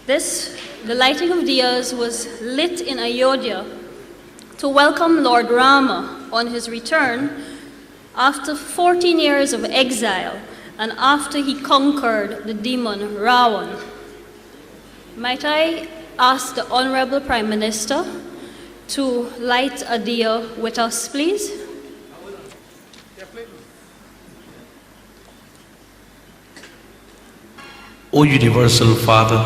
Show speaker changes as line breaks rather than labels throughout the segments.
The lighting of diyas was lit in Ayodhya to welcome Lord Rama on his return after 14 years of exile and after he conquered the demon Ravan. Might I ask the Honorable Prime Minister to light a diya with us, please?
O Universal Father,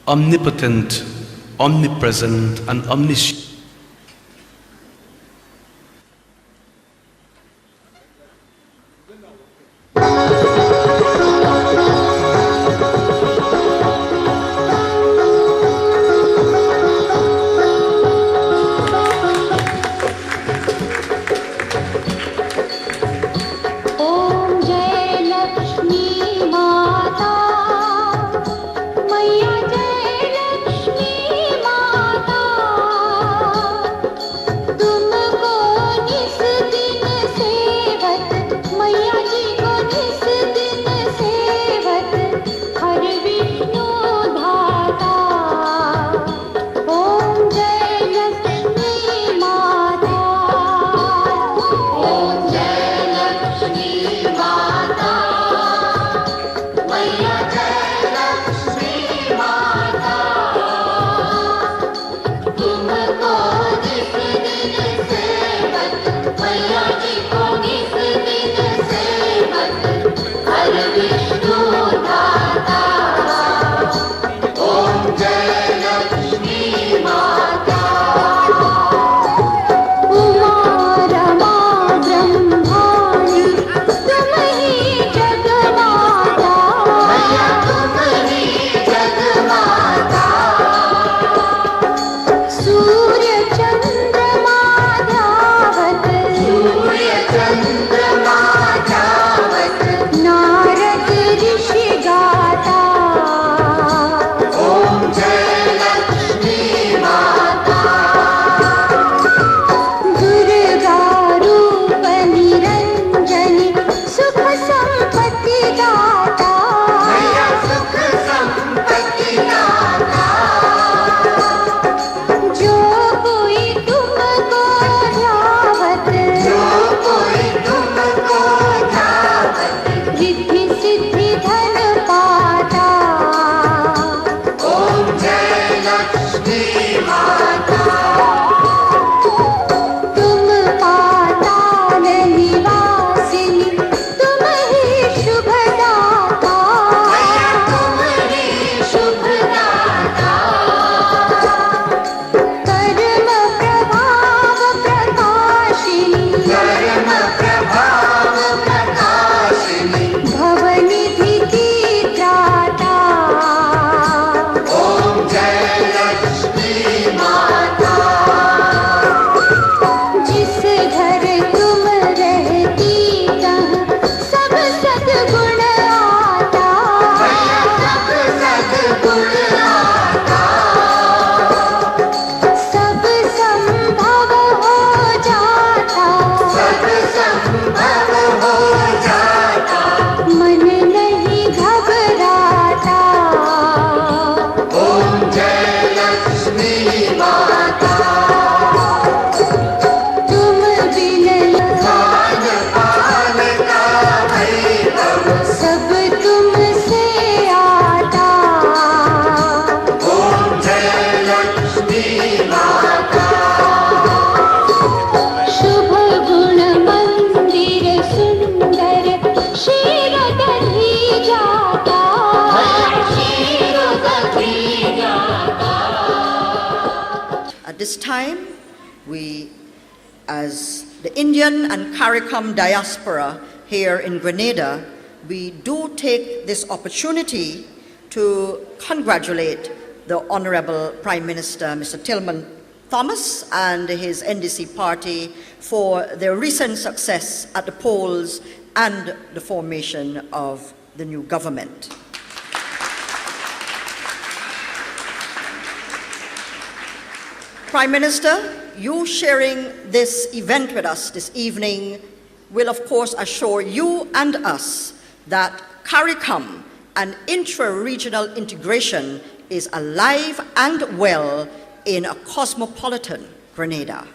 omnipotent, omnipresent, and omniscient,
this time, we, as the Indian and CARICOM diaspora here in Grenada, we do take this opportunity to congratulate the Honorable Prime Minister, Mr. Tillman Thomas, and his NDC party for their recent success at the polls and the formation of the new government. Prime Minister, you sharing this event with us this evening will of course assure you and us that CARICOM and intra-regional integration is alive and well in a cosmopolitan Grenada.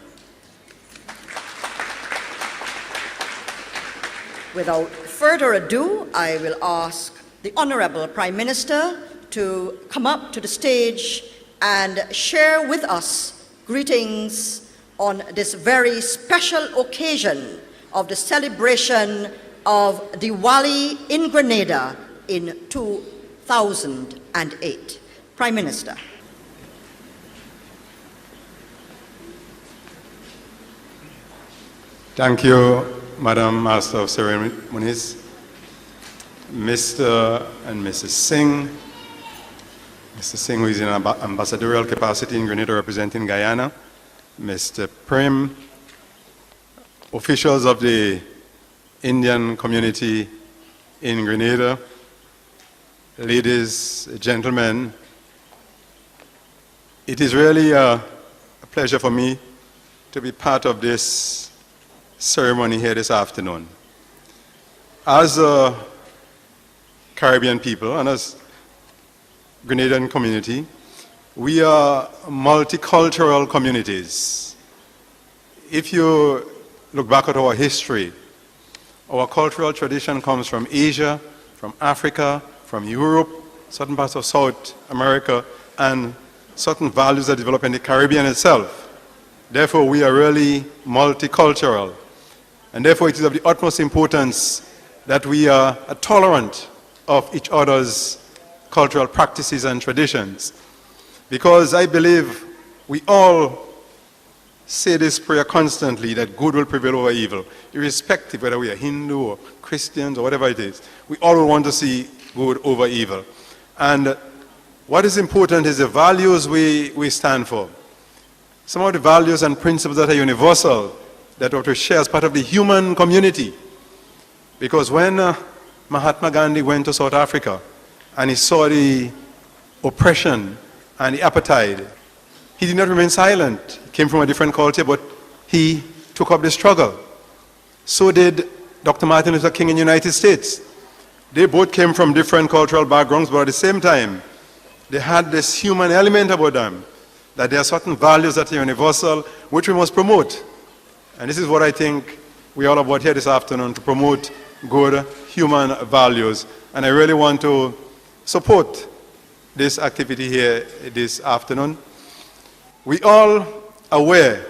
Without further ado, I will ask the Honorable Prime Minister to come up to the stage and share with us greetings on this very special occasion of the celebration of Diwali in Grenada in 2008. Prime Minister.
Thank you, Madam Master of Ceremonies, Mr. and Mrs. Singh, Mr. Singh, who is in an ambassadorial capacity in Grenada representing Guyana, Mr. Prim, officials of the Indian community in Grenada, ladies, gentlemen, it is really a pleasure for me to be part of this ceremony here this afternoon. As a Caribbean people and as Grenadian community, we are multicultural communities. If you look back at our history, our cultural tradition comes from Asia, from Africa, from Europe, certain parts of South America, and certain values that develop in the Caribbean itself. Therefore, we are really multicultural. And therefore, it is of the utmost importance that we are tolerant of each other's cultural practices and traditions. Because I believe we all say this prayer constantly, that good will prevail over evil, irrespective whether we are Hindu or Christians or whatever it is. We all want to see good over evil. And what is important is the values we stand for. Some of the values and principles that are universal, that we have to share as part of the human community. Because when Mahatma Gandhi went to South Africa and he saw the oppression and the apartheid, he did not remain silent. He came from a different culture, but he took up the struggle. So did Dr. Martin Luther King in the United States. They both came from different cultural backgrounds, but at the same time, they had this human element about them, that there are certain values that are universal, which we must promote. And this is what I think we're all about here this afternoon, to promote good human values. And I really want to support this activity here this afternoon. We all aware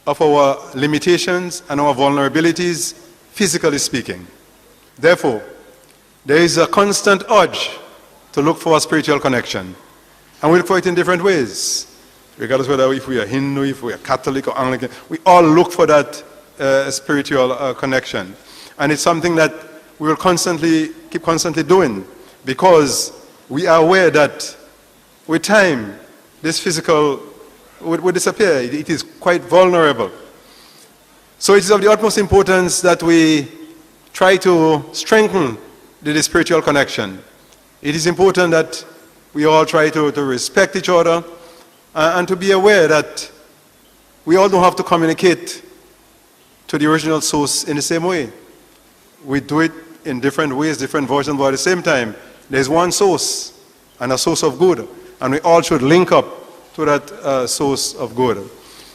of our limitations and our vulnerabilities, physically speaking. Therefore, there is a constant urge to look for a spiritual connection. And we look for it in different ways. Regardless whether if we are Hindu, if we are Catholic or Anglican, we all look for that spiritual connection. And it's something that we will keep constantly doing, because we are aware that with time, this physical would disappear. It is quite vulnerable. So it is of the utmost importance that we try to strengthen the spiritual connection. It is important that we all try to respect each other and to be aware that we all don't have to communicate to the original source in the same way. We do it in different ways, different versions, but at the same time, there's one source and a source of good, and we all should link up to that source of good.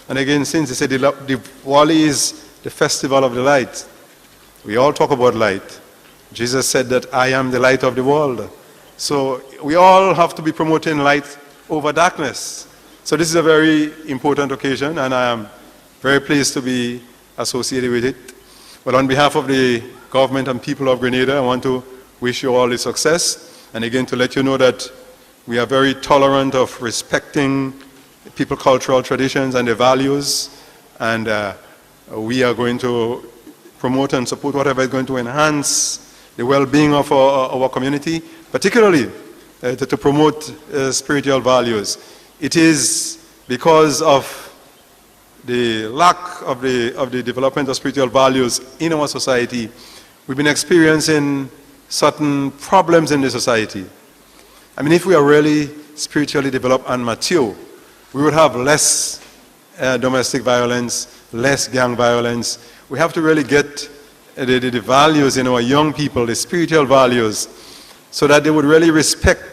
And again, since they say Diwali is the festival of the light, we all talk about light. Jesus said that I am the light of the world. So we all have to be promoting light over darkness. So this is a very important occasion, and I am very pleased to be associated with it. But on behalf of the government and people of Grenada, I want to wish you all the success, and again to let you know that we are very tolerant of respecting people's cultural traditions and their values, and we are going to promote and support whatever is going to enhance the well-being of our community, particularly to promote spiritual values. It is because of the lack of the development of spiritual values in our society, we've been experiencing certain problems in the society. I mean, if we are really spiritually developed and mature, we would have less domestic violence, less gang violence. We have to really get the values in our young people, the spiritual values, so that they would really respect